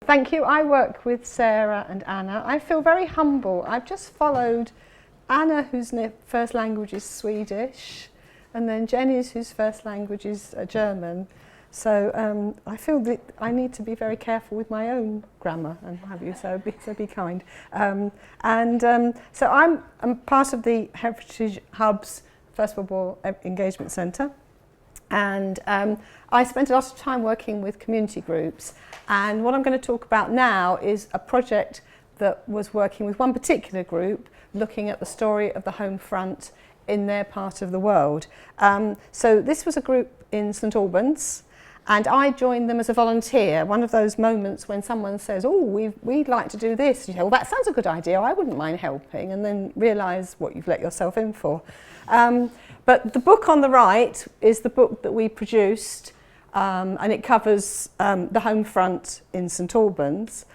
Thank you. I work with Sarah and Anna. I feel very humble. I've just followed Anna, whose first language is Swedish, and then Jenny's, whose first language is German. So I feel that I need to be very careful with my own grammar and what have you, so be kind. So I'm part of the Heritage Hub's First World War Engagement Centre. And I spent a lot of time working with community groups, and what I'm going to talk about now is a project that was working with one particular group looking at the story of the home front in their part of the world. So this was a group in St Albans, and I joined them as a volunteer. One of those moments when someone says, oh, we'd like to do this. You say, well, that sounds a good idea, I wouldn't mind helping, and then realise what you've let yourself in for. But the book on the right is the book that we produced, and it covers the home front in St Albans.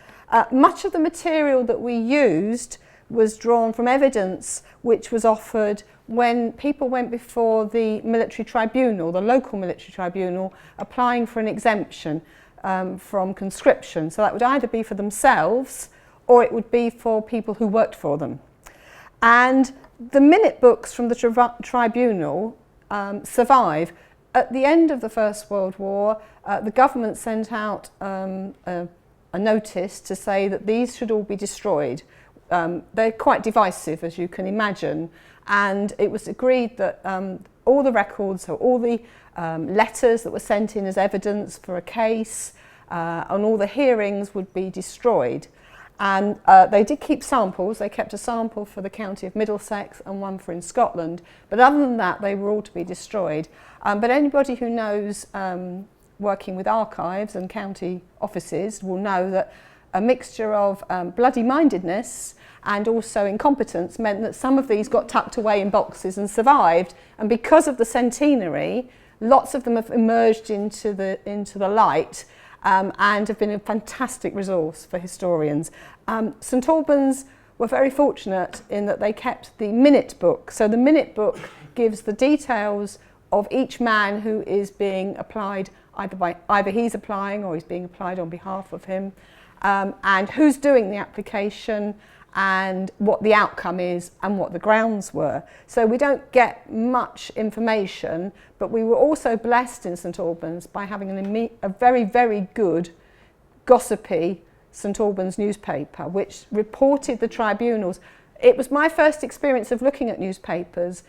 Much of the material that we used was drawn from evidence which was offered when people went before the military tribunal, the local military tribunal, applying for an exemption from conscription. So that would either be for themselves or it would be for people who worked for them. And the minute books from the tribunal survive. At the end of the First World War, the government sent out a notice to say that these should all be destroyed. They're quite divisive, as you can imagine, and it was agreed that all the records, so all the letters that were sent in as evidence for a case and all the hearings would be destroyed. And they did keep samples. They kept a sample for the county of Middlesex and one for in Scotland. But other than that, they were all to be destroyed. But anybody who knows working with archives and county offices will know that a mixture of bloody-mindedness and also incompetence meant that some of these got tucked away in boxes and survived. And because of the centenary, lots of them have emerged into the light. And have been a fantastic resource for historians. St Albans were very fortunate in that they kept the minute book. So the minute book gives the details of each man who is being applied, either he's applying or he's being applied on behalf of him, and who's doing the application and what the outcome is and what the grounds were. So we don't get much information, but we were also blessed in St Albans by having a very, very good gossipy St Albans newspaper which reported the tribunals. It was my first experience of looking at newspapers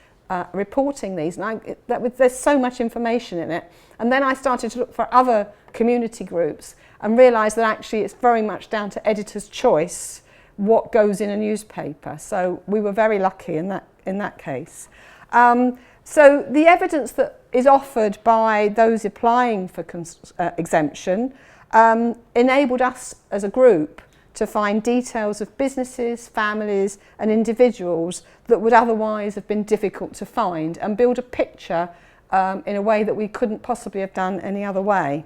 reporting these, and there's so much information in it. And then I started to look for other community groups and realised that actually it's very much down to editor's choice what goes in a newspaper. So we were very lucky in that case. So the evidence that is offered by those applying for exemption enabled us as a group to find details of businesses, families and individuals that would otherwise have been difficult to find, and build a picture in a way that we couldn't possibly have done any other way.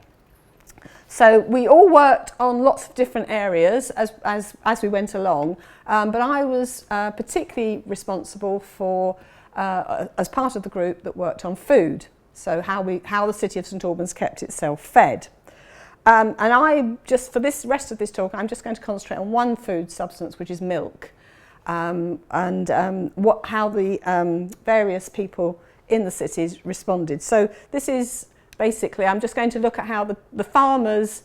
So we all worked on lots of different areas as we went along, but I was particularly responsible for, as part of the group that worked on food, so how the city of St Albans kept itself fed. And for this rest of this talk, I'm just going to concentrate on one food substance, which is milk, and how the various people in the cities responded. So this is basically, I'm just going to look at how the farmers,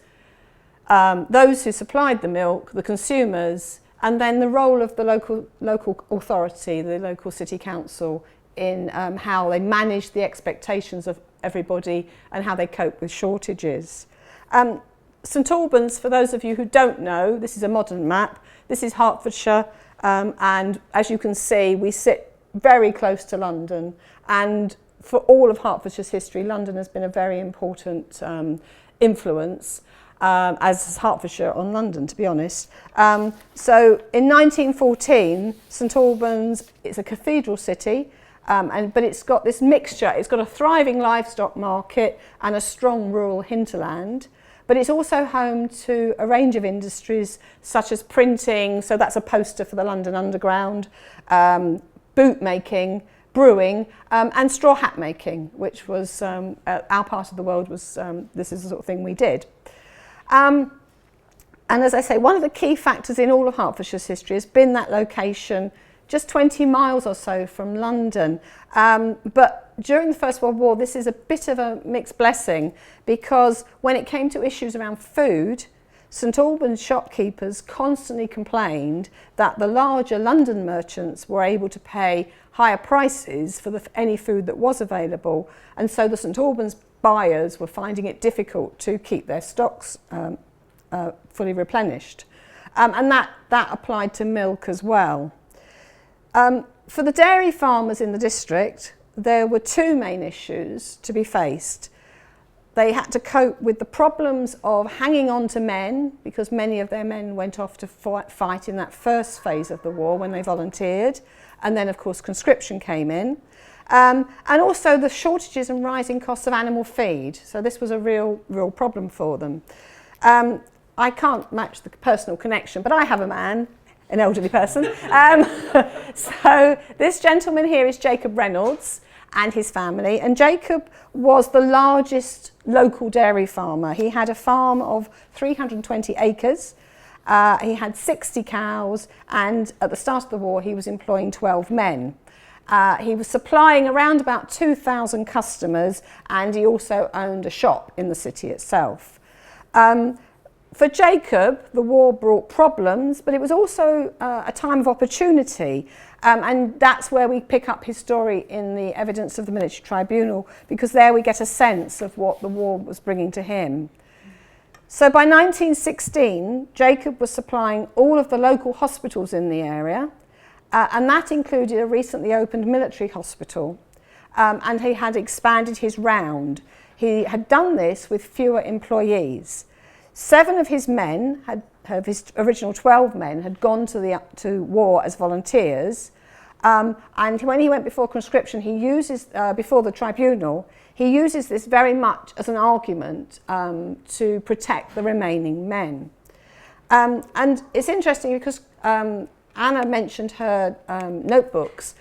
those who supplied the milk, the consumers, and then the role of the local authority, the local city council, in how they managed the expectations of everybody and how they cope with shortages. St Albans, for those of you who don't know, this is a modern map. This is Hertfordshire, and as you can see, we sit very close to London, and for all of Hertfordshire's history, London has been a very important influence, as has Hertfordshire on London, to be honest. So in 1914, St Albans is a cathedral city, but it's got this mixture. It's got a thriving livestock market and a strong rural hinterland. But it's also home to a range of industries such as printing, so that's a poster for the London Underground, boot making, brewing, and straw hat making, which was our part of the world was this is the sort of thing we did. And as I say, one of the key factors in all of Hertfordshire's history has been that location, just 20 miles or so from London. But during the First World War, this is a bit of a mixed blessing, because when it came to issues around food, St Albans shopkeepers constantly complained that the larger London merchants were able to pay higher prices for any food that was available, and so the St Albans buyers were finding it difficult to keep their stocks fully replenished. And that applied to milk as well. For the dairy farmers in the district, there were two main issues to be faced. They had to cope with the problems of hanging on to men, because many of their men went off to fight in that first phase of the war when they volunteered, and then of course conscription came in, and also the shortages and rising costs of animal feed. So this was a real problem for them. I can't match the personal connection, but I have a man, an elderly person. So this gentleman here is Jacob Reynolds and his family, and Jacob was the largest local dairy farmer. He had a farm of 320 acres, he had 60 cows, and at the start of the war he was employing 12 men. He was supplying around about 2,000 customers, and he also owned a shop in the city itself. For Jacob, the war brought problems, but it was also a time of opportunity. And that's where we pick up his story in the evidence of the military tribunal, because there we get a sense of what the war was bringing to him. So by 1916, Jacob was supplying all of the local hospitals in the area, and that included a recently opened military hospital. And he had expanded his round. He had done this with fewer employees. 7 of his men, of his original 12 men, had gone to war as volunteers. And when he went before conscription, he uses, before the tribunal, he uses this very much as an argument to protect the remaining men. And it's interesting because Anna mentioned her notebooks.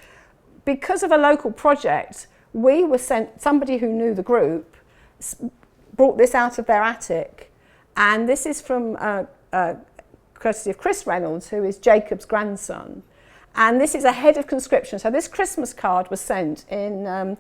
Because of a local project, we were sent, somebody who knew the group brought this out of their attic. And this is from courtesy of Chris Reynolds, who is Jacob's grandson. And this is ahead of conscription. So this Christmas card was sent in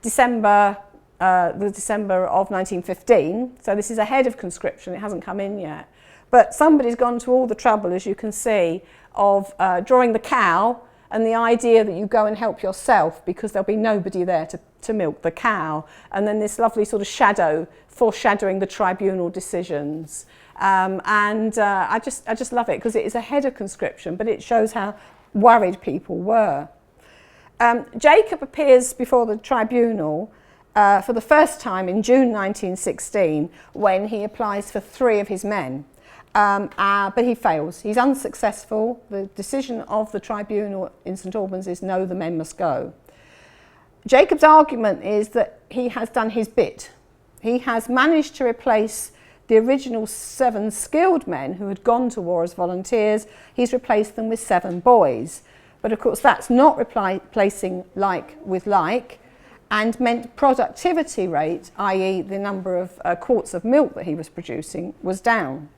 December of 1915. So this is ahead of conscription. It hasn't come in yet. But somebody's gone to all the trouble, as you can see, of drawing the cow and the idea that you go and help yourself because there'll be nobody there to milk the cow. And then this lovely sort of shadow foreshadowing the tribunal decisions. I just love it because it is ahead of conscription, but it shows how worried people were. Jacob appears before the tribunal for the first time in June 1916 when he applies for 3 of his men. But he fails. He's unsuccessful. The decision of the tribunal in St Albans is no, the men must go. Jacob's argument is that he has done his bit. He has managed to replace the original 7 skilled men who had gone to war as volunteers. He's replaced them with 7 boys. But of course that's not replacing like with like, and meant productivity rate, i.e. the number of quarts of milk that he was producing, was down.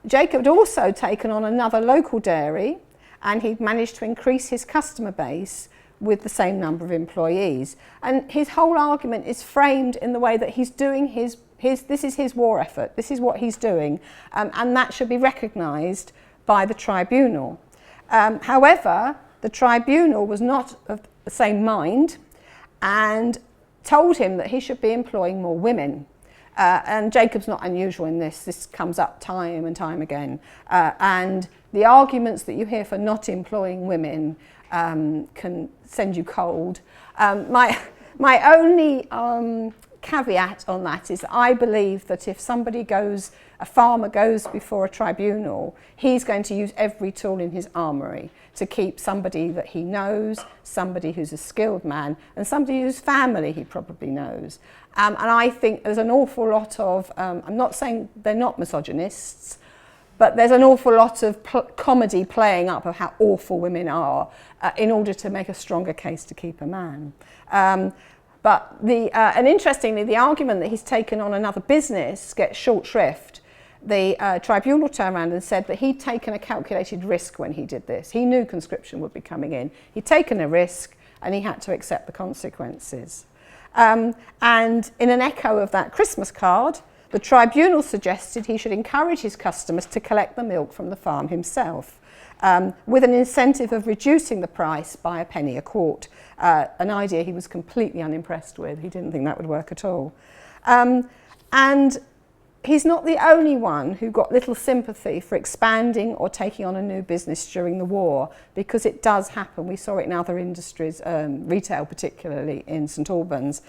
Jacob had also taken on another local dairy, and he'd managed to increase his customer base with the same number of employees. And his whole argument is framed in the way that he's doing this is his war effort, this is what he's doing, and that should be recognised by the tribunal. However, the tribunal was not of the same mind and told him that he should be employing more women. And Jacob's not unusual in this. This comes up time and time again. And the arguments that you hear for not employing women can send you cold. My only caveat on that is I believe that if a farmer goes before a tribunal, he's going to use every tool in his armoury to keep somebody that he knows, somebody who's a skilled man, and somebody whose family he probably knows. And I think there's an awful lot of, I'm not saying they're not misogynists, but there's an awful lot of comedy playing up of how awful women are in order to make a stronger case to keep a man. And interestingly, the argument that he's taken on another business gets short shrift the tribunal turned around and said that he'd taken a calculated risk when he did this. He knew conscription would be coming in. He'd taken a risk and he had to accept the consequences. And in an echo of that Christmas card, the tribunal suggested he should encourage his customers to collect the milk from the farm himself, with an incentive of reducing the price by a penny a quart, an idea he was completely unimpressed with. He didn't think that would work at all. And he's not the only one who got little sympathy for expanding or taking on a new business during the war, because it does happen. We saw it in other industries, retail particularly in St Albans.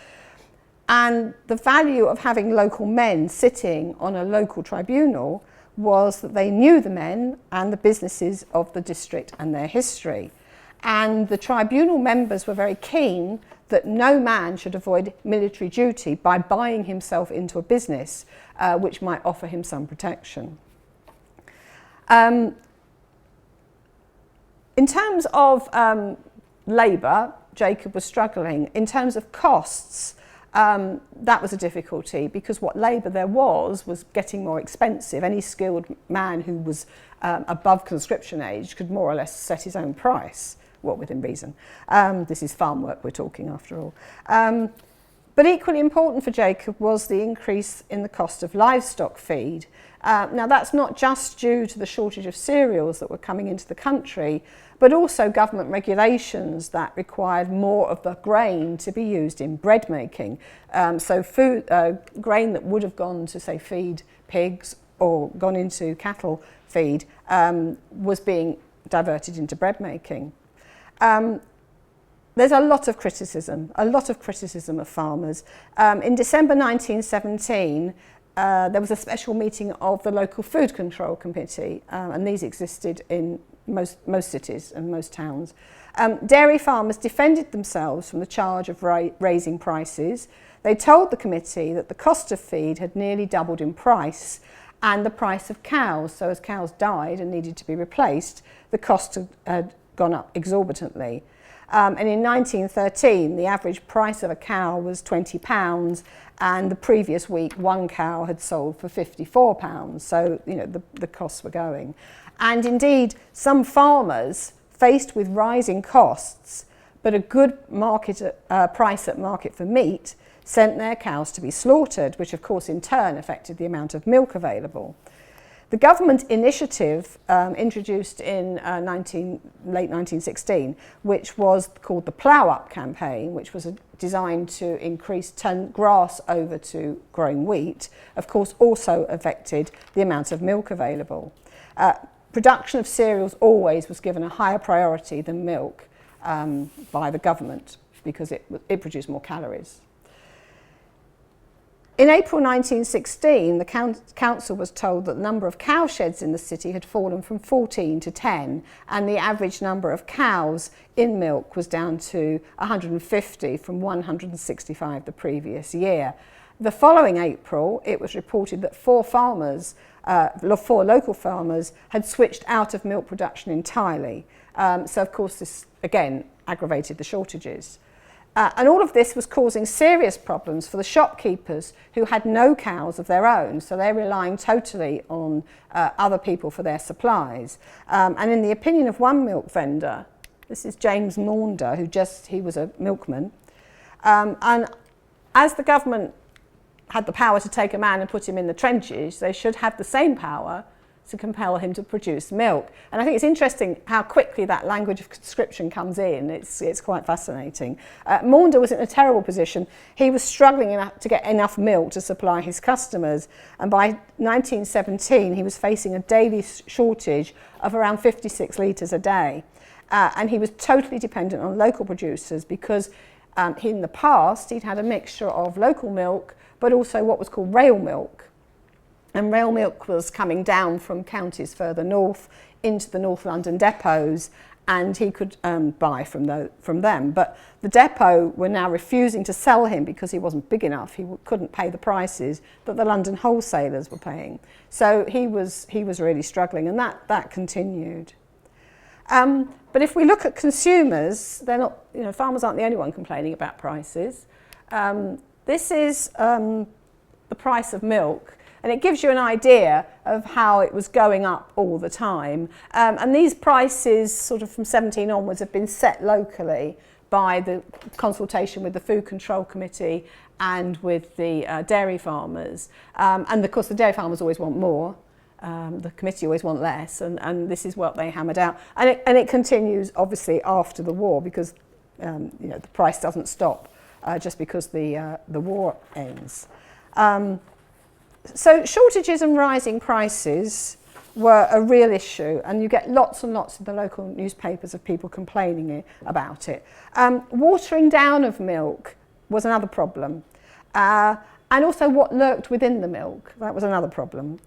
And the value of having local men sitting on a local tribunal was that they knew the men and the businesses of the district and their history. And the tribunal members were very keen that no man should avoid military duty by buying himself into a business which might offer him some protection. In terms of labour, Jacob was struggling. In terms of costs, that was a difficulty, because what labour there was getting more expensive. Any skilled man who was above conscription age could more or less set his own price, well, within reason. This is farm work we're talking after all. But equally important for Jacob was the increase in the cost of livestock feed. Now that's not just due to the shortage of cereals that were coming into the country, but also government regulations that required more of the grain to be used in bread making. So grain that would have gone to, say, feed pigs or gone into cattle feed was being diverted into bread making. There's a lot of criticism of farmers. In December 1917, there was a special meeting of the local food control committee, and these existed in most cities and most towns. Dairy farmers defended themselves from the charge of raising prices. They told the committee that the cost of feed had nearly doubled in price, and the price of cows, so as cows died and needed to be replaced, the cost had gone up exorbitantly. And in 1913, the average price of a cow was £20, and the previous week one cow had sold for £54. So, you know, the costs were going. And indeed, some farmers, faced with rising costs, but a good market price at market for meat, sent their cows to be slaughtered, which of course in turn affected the amount of milk available. The government initiative introduced in late 1916, which was called the Plough Up campaign, which was designed to increase turn grass over to growing wheat, of course also affected the amount of milk available. Production of cereals always was given a higher priority than milk by the government, because it produced more calories. In April 1916, the council was told that the number of cowsheds in the city had fallen from 14 to 10, and the average number of cows in milk was down to 150 from 165 the previous year. The following April, it was reported that four local farmers had switched out of milk production entirely. So of course this again aggravated the shortages. And all of this was causing serious problems for the shopkeepers who had no cows of their own, so they're relying totally on other people for their supplies. And in the opinion of one milk vendor, this is James Maunder, he was a milkman, and as the government had the power to take a man and put him in the trenches, they should have the same power to compel him to produce milk. And I think it's interesting how quickly that language of conscription comes in. It's quite fascinating. Maunder was in a terrible position. He was struggling to get enough milk to supply his customers, and by 1917 he was facing a daily shortage of around 56 litres a day. And he was totally dependent on local producers, because in the past he'd had a mixture of local milk but also what was called rail milk. And rail milk was coming down from counties further north into the North London depots, and he could buy from them. But the depot were now refusing to sell him because he wasn't big enough. He couldn't pay the prices that the London wholesalers were paying. So he was really struggling, and that continued. But if we look at consumers, they're not, farmers aren't the only one complaining about prices. This is the price of milk. And it gives you an idea of how it was going up all the time. And these prices, sort of from 17 onwards, have been set locally by the consultation with the Food Control Committee and with the dairy farmers. And of course the dairy farmers always want more. The committee always want less, and this is what they hammered out. And it continues obviously after the war, because the price doesn't stop just because the war ends. So shortages and rising prices were a real issue, and you get lots and lots in the local newspapers of people complaining about it. Watering down of milk was another problem, and also what lurked within the milk, that was another problem.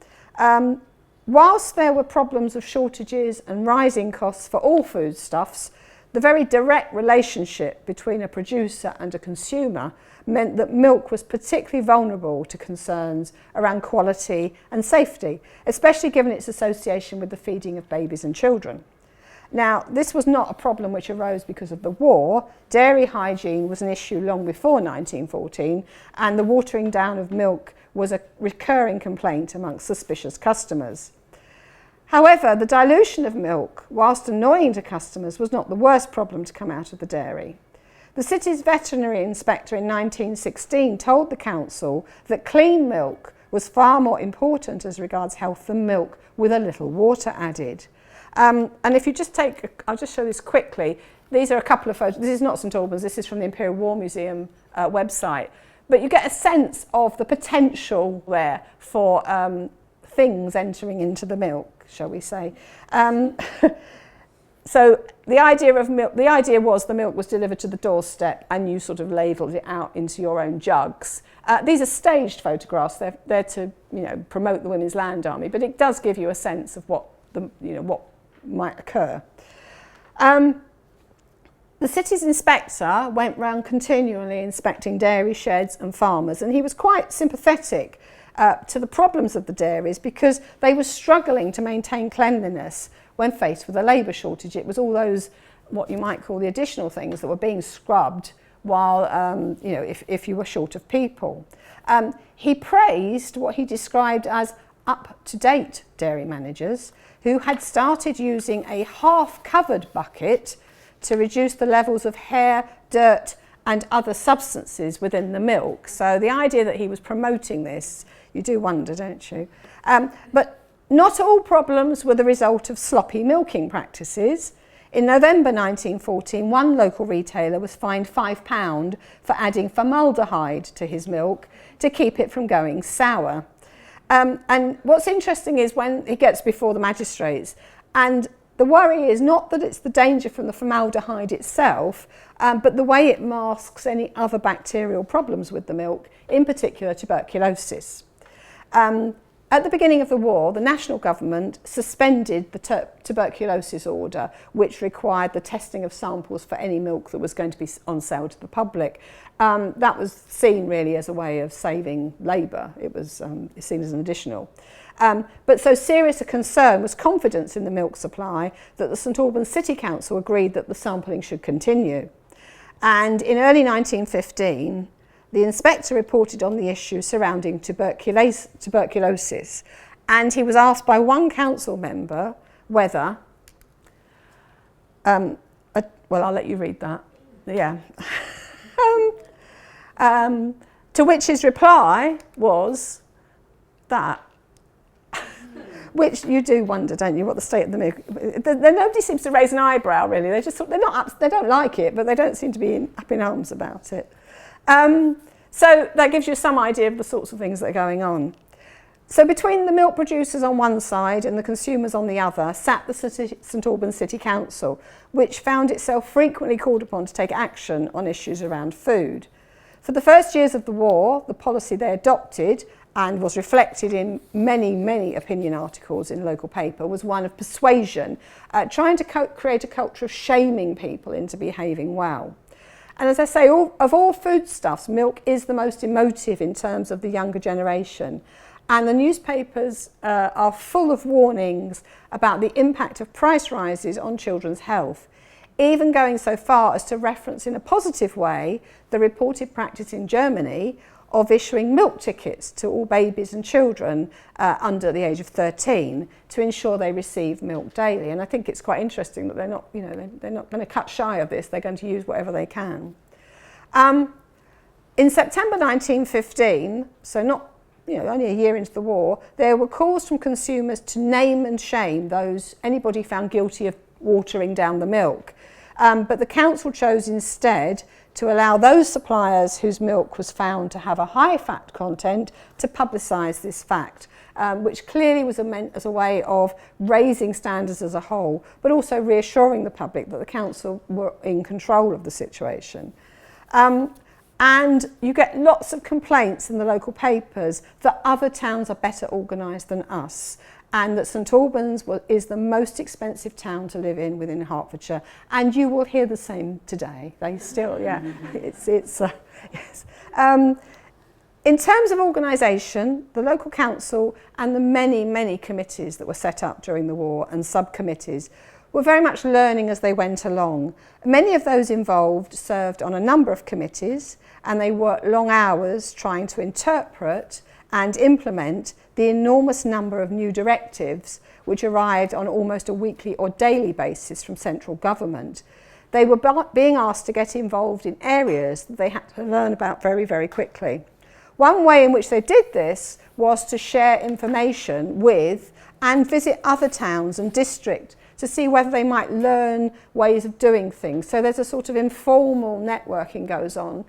Whilst there were problems of shortages and rising costs for all foodstuffs, the very direct relationship between a producer and a consumer meant that milk was particularly vulnerable to concerns around quality and safety, especially given its association with the feeding of babies and children. Now, this was not a problem which arose because of the war. Dairy hygiene was an issue long before 1914, and the watering down of milk was a recurring complaint amongst suspicious customers. However, the dilution of milk, whilst annoying to customers, was not the worst problem to come out of the dairy. The city's veterinary inspector in 1916 told the council that clean milk was far more important as regards health than milk with a little water added. And if you just I'll just show this quickly. These are a couple of photos. This is not St Albans, this is from the Imperial War Museum website. But you get a sense of the potential there for things entering into the milk, shall we say. So the idea of milk, the idea was the milk was delivered to the doorstep and you sort of ladled it out into your own jugs. These are staged photographs. They're there to promote the Women's Land Army, but it does give you a sense of what what might occur. The city's inspector went round continually inspecting dairy sheds and farmers, and he was quite sympathetic to the problems of the dairies because they were struggling to maintain cleanliness when faced with a labour shortage. It was all those, what you might call the additional things that were being scrubbed while, if you were short of people. He praised what he described as up-to-date dairy managers who had started using a half-covered bucket to reduce the levels of hair, dirt and other substances within the milk. So the idea that he was promoting this, you do wonder, don't you? But not all problems were the result of sloppy milking practices. In November 1914, one local retailer was fined £5 for adding formaldehyde to his milk to keep it from going sour. And what's interesting is when he gets before the magistrates, and the worry is not that it's the danger from the formaldehyde itself, but the way it masks any other bacterial problems with the milk, in particular tuberculosis. At the beginning of the war, the national government suspended the tuberculosis order, which required the testing of samples for any milk that was going to be on sale to the public. That was seen really as a way of saving labour. It was seen as an additional. But so serious a concern was confidence in the milk supply that the St Albans City Council agreed that the sampling should continue. And in early 1915, the inspector reported on the issue surrounding tuberculosis, and he was asked by one council member whether, well, I'll let you read that, yeah. To which his reply was that, which you do wonder, don't you, what the state of the milk. Nobody seems to raise an eyebrow, really. They don't like it, but they don't seem to be up in arms about it. So that gives you some idea of the sorts of things that are going on. So between the milk producers on one side and the consumers on the other sat the St Albans City Council, which found itself frequently called upon to take action on issues around food. For the first years of the war, the policy they adopted, and was reflected in many, many opinion articles in the local paper, was one of persuasion, trying to create a culture of shaming people into behaving well. And as I say, of all foodstuffs, milk is the most emotive in terms of the younger generation. And the newspapers are full of warnings about the impact of price rises on children's health, even going so far as to reference in a positive way the reported practice in Germany of issuing milk tickets to all babies and children under the age of 13 to ensure they receive milk daily. And I think it's quite interesting that they're not, you know, they're not going to cut shy of this. They're going to use whatever they can. In September 1915, so not, you know, only a year into the war, there were calls from consumers to name and shame anybody found guilty of watering down the milk. But the council chose instead to allow those suppliers whose milk was found to have a high fat content to publicise this fact, which clearly was meant as a way of raising standards as a whole, but also reassuring the public that the council were in control of the situation. And you get lots of complaints in the local papers that other towns are better organised than us, and that St Albans is the most expensive town to live in within Hertfordshire, and you will hear the same today. They still, yeah, yes. In terms of organisation, the local council and the many committees that were set up during the war and subcommittees were very much learning as they went along. Many of those involved served on a number of committees, and they worked long hours trying to interpret and implement the enormous number of new directives which arrived on almost a weekly or daily basis from central government. They were being asked to get involved in areas that they had to learn about very quickly. One way in which they did this was to share information with and visit other towns and districts to see whether they might learn ways of doing things. So there's a sort of informal networking goes on,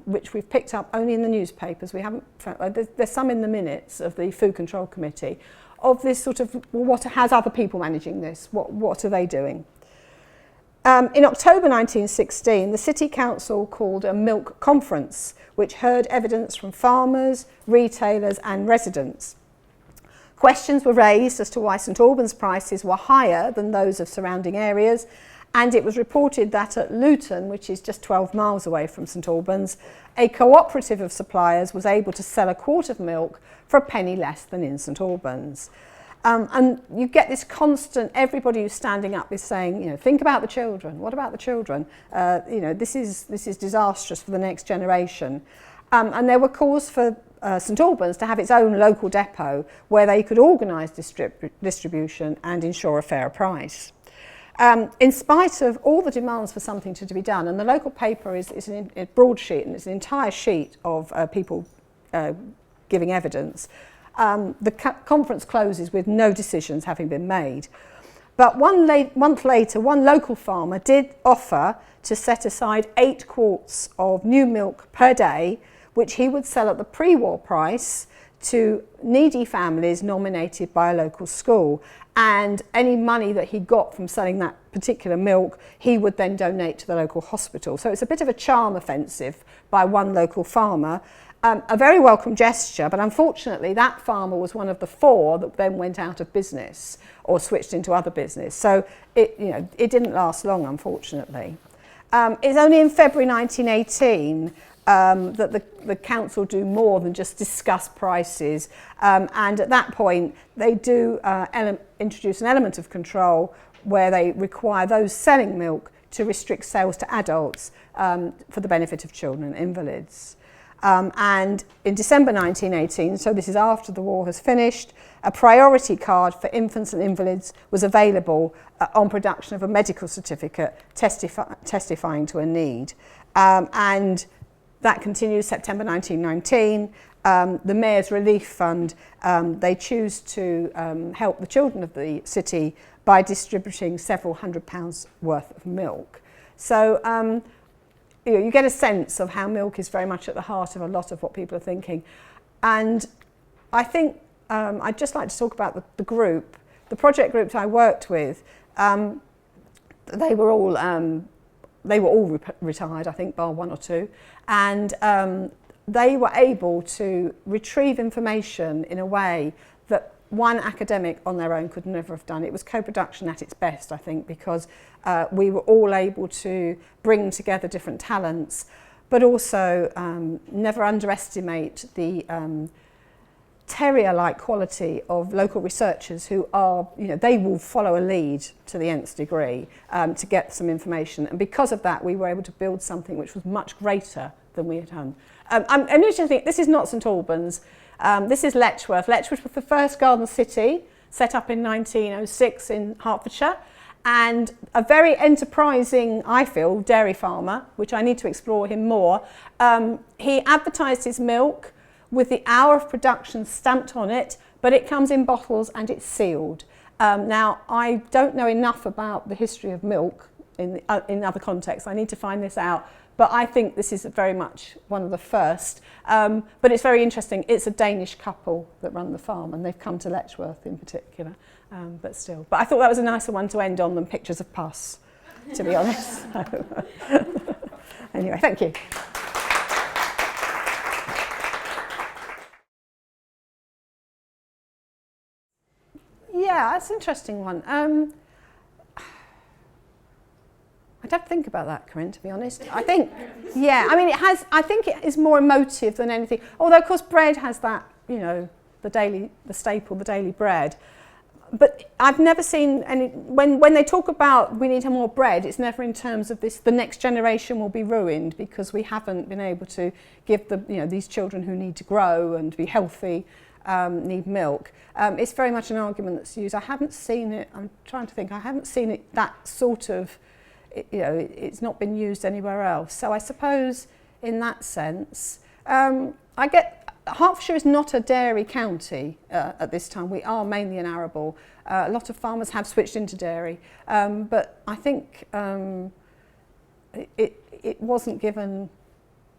which we've picked up only in the newspapers. We haven't found, there's some in the minutes of the Food Control Committee, of this sort of, well, how's other people managing this? What are they doing? In October 1916, the City Council called a milk conference, which heard evidence from farmers, retailers and residents. Questions were raised as to why St Albans prices were higher than those of surrounding areas, and it was reported that at Luton, which is just 12 miles away from St Albans, a cooperative of suppliers was able to sell a quart of milk for a penny less than in St Albans. And you get this constant, everybody who's standing up is saying, you know, think about the children. What about the children? You know, this is disastrous for the next generation. And there were calls for St Albans to have its own local depot where they could organise distribution and ensure a fair price. In spite of all the demands for something to be done, and the local paper is a broadsheet and it's an entire sheet of people giving evidence, the conference closes with no decisions having been made. But month later, one local farmer did offer to set aside 8 quarts of new milk per day, which he would sell at the pre-war price to needy families nominated by a local school. And any money that he got from selling that particular milk, he would then donate to the local hospital. So it's a bit of a charm offensive by one local farmer. A very welcome gesture, but unfortunately that farmer was one of the 4 that then went out of business or switched into other business. So it didn't last long, unfortunately. It's only in February 1918 that the council do more than just discuss prices, and at that point they do introduce an element of control where they require those selling milk to restrict sales to adults for the benefit of children and invalids. And in December 1918, so this is after the war has finished, a priority card for infants and invalids was available on production of a medical certificate testifying to a need. And that continues September 1919. The Mayor's Relief Fund, they choose to help the children of the city by distributing several £100 worth of milk. So you get a sense of how milk is very much at the heart of a lot of what people are thinking. And I think I'd just like to talk about the group. The project groups I worked with, they were all retired, I think, bar 1 or 2. And they were able to retrieve information in a way that one academic on their own could never have done. It was co-production at its best, I think, because we were all able to bring together different talents, but also never underestimate the terrier-like quality of local researchers who are, they will follow a lead to the nth degree to get some information. And because of that, we were able to build something which was much greater than we had done. I'm interested to think, this is not St Albans, this is Letchworth. Letchworth was the first garden city set up in 1906 in Hertfordshire, and a very enterprising, I feel, dairy farmer, which I need to explore him more. He advertised his milk with the hour of production stamped on it, but it comes in bottles and it's sealed. Now, I don't know enough about the history of milk in other contexts. I need to find this out, but I think this is very much one of the first. But it's very interesting. It's a Danish couple that run the farm, and they've come to Letchworth in particular. But still. But I thought that was a nicer one to end on than pictures of pus, to be honest. Anyway, thank you. Yeah, that's an interesting one. I'd have to think about that, Corinne, to be honest. I think, yeah, I mean, I think it is more emotive than anything. Although, of course, bread has that, you know, the staple, the daily bread. But I've never seen any, when they talk about we need more bread, it's never in terms of this, the next generation will be ruined because we haven't been able to give the, you know, these children who need to grow and be healthy, need milk. It's very much an argument that's used. I haven't seen it, I'm trying to think, I haven't seen it that sort of, you know, it's not been used anywhere else. So I suppose in that sense, I get, Hertfordshire is not a dairy county at this time. We are mainly an arable. A lot of farmers have switched into dairy, but I think it wasn't given,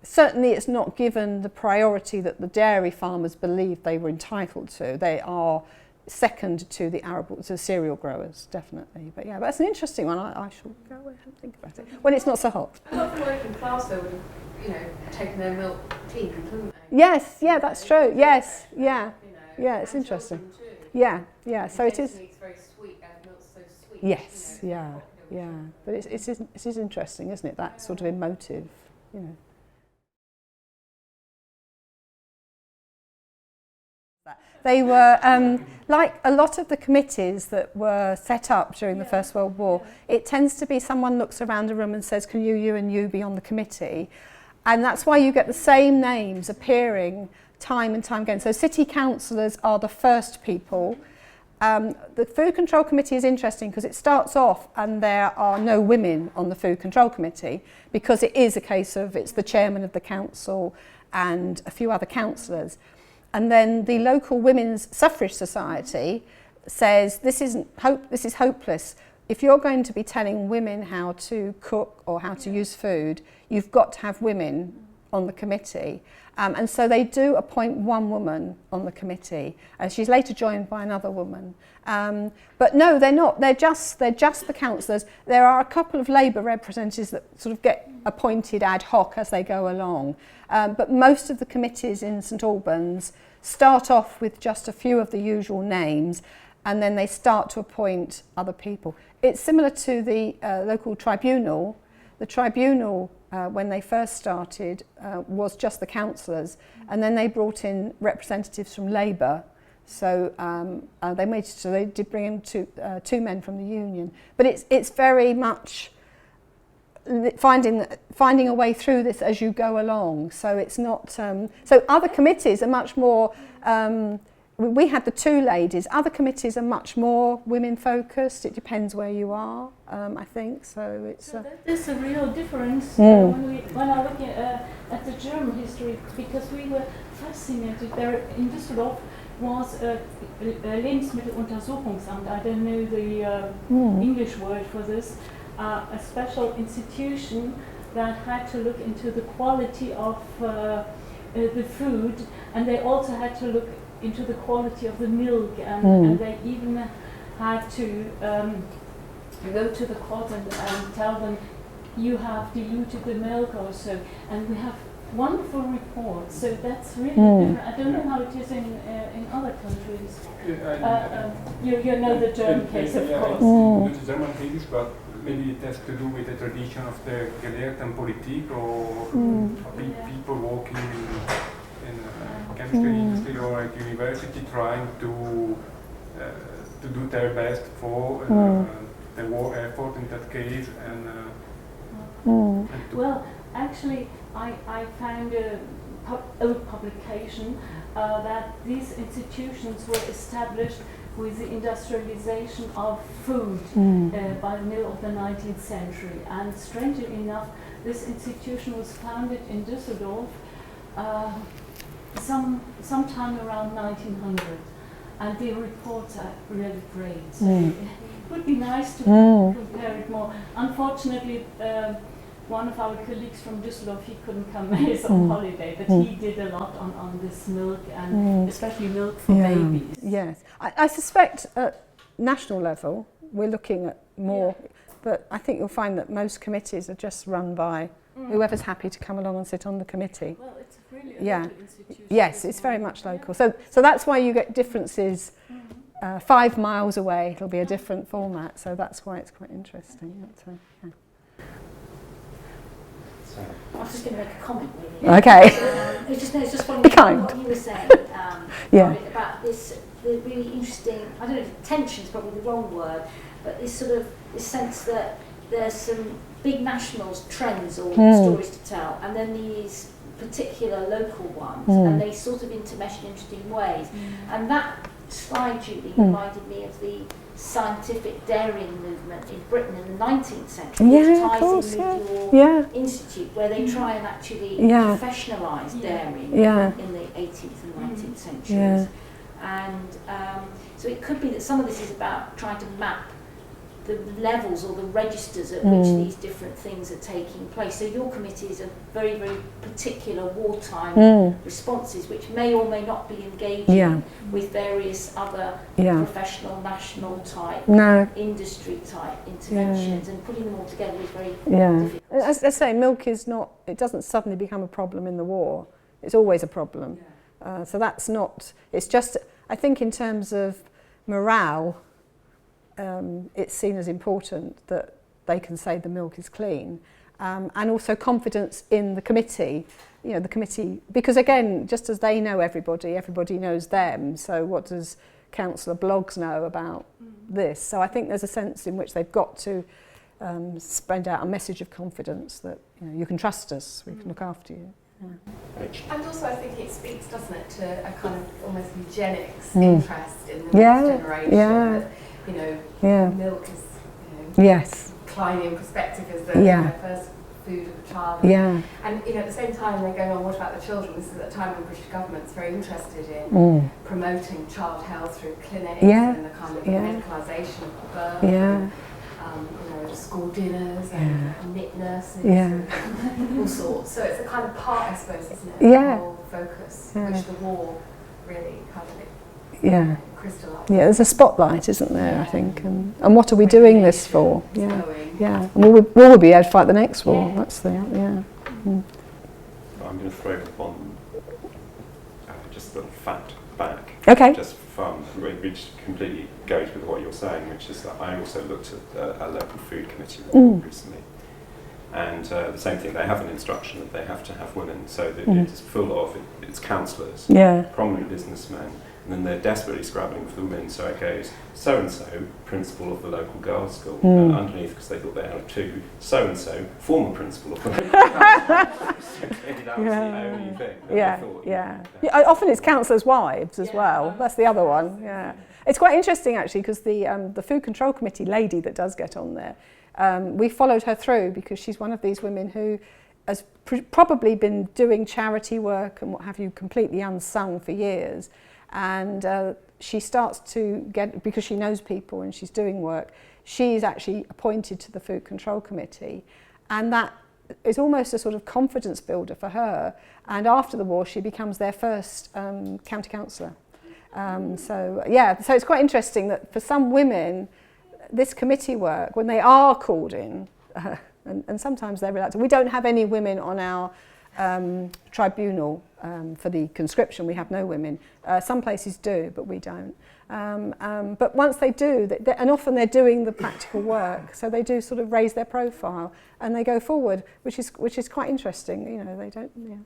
certainly it's not given the priority that the dairy farmers believed they were entitled to. They are second to the arable, to cereal growers, definitely. But yeah, that's an interesting one. I shall go away and think about it when it's not so hot. A lot of the working class though would have, you know, taken their milk clean, couldn't they? Yes, yeah, that's true. Yes, yeah, You know, yeah, it's and interesting. children too. Yeah, yeah. So it is. It's very sweet, and milk's so sweet. Yes, you know, yeah, yeah. But it is interesting, isn't it? That sort of emotive, you know. They were, like a lot of the committees that were set up during the First World War, it tends to be someone looks around a room and says, can you and you be on the committee? And that's why you get the same names appearing time and time again. So city councillors are the first people. The Food Control Committee is interesting because it starts off and there are no women on the Food Control Committee because it is a case of it's the chairman of the council and a few other councillors. And then the local Women's Suffrage Society says this is hopeless. If you're going to be telling women how to cook or how to use food, you've got to have women on the committee. And so they do appoint one woman on the committee. She's later joined by another woman. But no, they're not. They're just the councillors. There are a couple of Labour representatives that sort of get appointed ad hoc as they go along. But most of the committees in St Albans start off with just a few of the usual names, and then they start to appoint other people. It's similar to the local tribunal. The tribunal, when they first started, was just the councillors, and then they brought in representatives from Labour. So they did bring in two men from the union. But it's very much finding a way through this as you go along. So it's not. So other committees are much more. We had the two ladies. Other committees are much more women focused. It depends where you are, I think. So it's. So that is a real difference when I look at the German history, because we were fascinated. There in Düsseldorf was a Lebensmitteluntersuchungsamt. I don't know the English word for this. A special institution that had to look into the quality of the food, and they also had to look into the quality of the milk, and they even had to go to the court and tell them you have diluted the milk or so, and we have wonderful reports. So that's really different. I don't know how it is in other countries. You know the German case, of course. The German case, but maybe it has to do with the tradition of the Gelehrtenpolitik or people working in chemical industry or at university trying to do their best for the war effort in that case. And well, actually, actually, I found a old publication that these institutions were established with the industrialization of food by the middle of the 19th century. And strangely enough, this institution was founded in Düsseldorf sometime around 1900. And the reports are really great. So it would be nice to compare it more. Unfortunately, one of our colleagues from Düsseldorf, he couldn't come, he's on holiday, but he did a lot on this milk, and especially milk for babies. Yes, I suspect at national level we're looking at more, but I think you'll find that most committees are just run by whoever's happy to come along and sit on the committee. Well, it's really a local institution. Yes, it's very much local. So that's why you get differences 5 miles away. It'll be a different format, so that's why it's quite interesting. I was just going to make a comment, really. Okay. It's just following Be kind. what you were saying about this, the really interesting, I don't know if tension is probably the wrong word, but this sort of this sense that there's some big national trends or stories to tell, and then these particular local ones, and they sort of intermesh in interesting ways. And that slide, Julie, reminded me of the scientific dairying movement in Britain in the 19th century, which ties in with your institute, where they try and actually professionalise dairying in the 18th and 19th centuries. And so it could be that some of this is about trying to map the levels or the registers at which these different things are taking place. So your committees are very, very particular wartime responses, which may or may not be engaging with various other professional, national type, industry type interventions, and putting them all together is very difficult. As I say, milk is not, it doesn't suddenly become a problem in the war. It's always a problem. So that's not, it's just, I think in terms of morale, it's seen as important that they can say the milk is clean, and also confidence in the committee. You know, the committee, because again, just as they know everybody, everybody knows them. So what does Councillor Bloggs know about this? So I think there's a sense in which they've got to spread out a message of confidence that you can trust us, we can look after you. And also I think it speaks, doesn't it, to a kind of almost eugenics interest in the next generation. That, milk is declining in perspective as the first food of the child. And at the same time they're going on, what about the children? This is at a time when the British government's very interested in promoting child health through clinics and the kind of medicalisation of the birth. And, school dinners and knit nurses and all sorts. So it's a kind of part, I suppose, isn't it? The whole focus, which the war really kind of crystallised. Yeah, there's a spotlight, isn't there, I think. And what are we doing this for? And will we be able to fight the next war? That's the, I'm going to throw upon just a little fact back. Okay. Just for fun, which completely goes with what you're saying, which is that I also looked at a local food committee report recently. And the same thing, they have an instruction that they have to have women, so that it's full of, it's councillors, prominent businessmen, and then they're desperately scrabbling for the women, so it goes, so-and-so, principal of the local girls' school, and underneath, because they thought they had two, so-and-so, former principal of the local girls' school. That was the only thing that they thought. Often it's councillors' wives as well, that's the other one, It's quite interesting actually, because the Food Control Committee lady that does get on there, we followed her through because she's one of these women who has probably been doing charity work and what have you, completely unsung for years. And she starts to get, because she knows people and she's doing work, she's actually appointed to the Food Control Committee. And that is almost a sort of confidence builder for her. And after the war, she becomes their first county councillor. So it's quite interesting that for some women, this committee work, when they are called in, and sometimes they're reluctant. We don't have any women on our tribunal for the conscription. We have no women. Some places do, but we don't. But once they do, and often they're doing the practical work, so they do sort of raise their profile and they go forward, which is quite interesting. They don't.